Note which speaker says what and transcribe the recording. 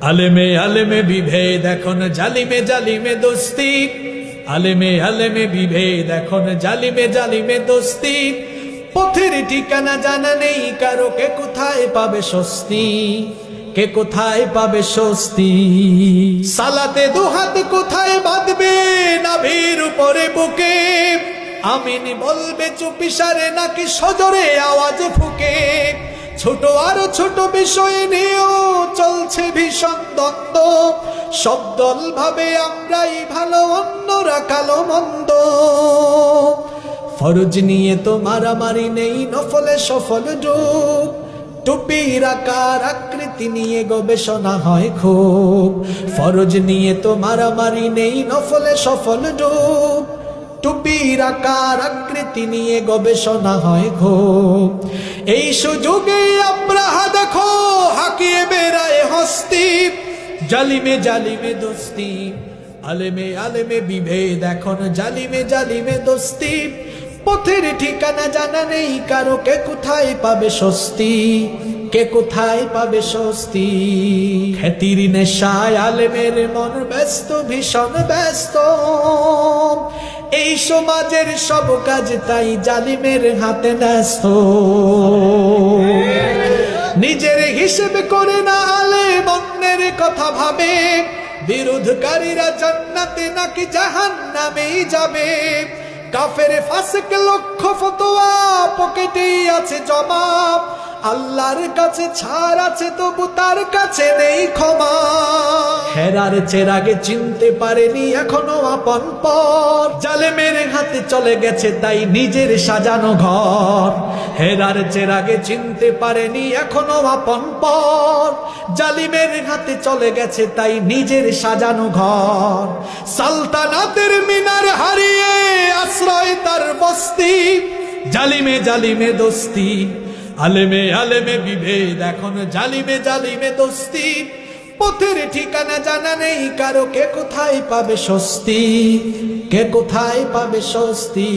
Speaker 1: আলেমে আলেমে বিভেদ এখন জালিমে জালিমে দোস্তি, আলেমে আলেমে বিভেদ এখন জালিমে জালিমে দোস্তি। পথের ঠিকানা জানা নেই কারো, কে কোথায় পাবে স্বস্তি, কে কোথায় পাবে স্বস্তি। সালাতে দুহাত কোথায় বাঁধবে নাভির উপরে বুকে, আমিন বলবে চুপিসারে নাকি সজোরে আওয়াজ ফুকে। ছোট আর ছোট বিষয় নিয়েও চলছে ভীষণ দ্বন্দ্ব, সব দল ভাবে আমরাই ভালো অন্যরা কালো মন্দ। ফরজ নিয়ে তো মারামারি নেই, নফলে সফল ডুব, টুপির আকার আকৃতি নিয়ে গবেষণা হয় খুব। ফরজ নিয়ে তো মারামারি নেই, নফলে সফল ডুব, টুপির আকার আকৃতি নিয়ে গবেষণা হয় খুব। এই সুযোগে আব্রাহা দেখো হাকিয়ে বেড়ায় হস্তি, জালিমে জালিমে দোস্তি, আলেমে আলেমে বিভেদ এখন জালিমে জালিমে দোস্তি। পথের ঠিকানা জানা নেই কারো, কে কোথায় পাবে স্বস্তি, কে কোথায় পাবে স্বস্তি। খ্যাতির নেশায় আলেমের মন ব্যস্ত, ভীষণ ব্যস্ত, এই সমাজের সব কাজ তাই জালিমের হাতে ন্যস্ত। নিজের হিসেব করে না আলেম অন্যের কথা ভাবে, বিরোধকারীরা জান্নাতে নাকি জাহান্নামেই যাবে। কাফের ফাসিক লক্ষ ফতোয়া পকেটেই আছে জবাব, আল্লাহর কাছে ছাড় আছে তবু তার কাছে নেই ক্ষমা। হেরার চেরাগে চিনতে পারেনি এখনো আপন পর, জালেমের হাতে চলে গেছে তাই নিজের সাজানো ঘর। হেরার চেরাগে চিনতে পারেনি এখনো আপন পর, জালিমের হাতে চলে গেছে তাই নিজের সাজানো ঘর। সালতানাতের মিনার হারিয়ে আশ্রয় তার বস্তি, জালিমে জালিমে দোস্তি, আলেমে আলেমে বিভেদ এখন জালিমে জালিমে দোস্তি। পথের ঠিকানা জানা নেই কারো, কে কোথায় পাবে স্বস্তি, কে কোথায় পাবে স্বস্তি।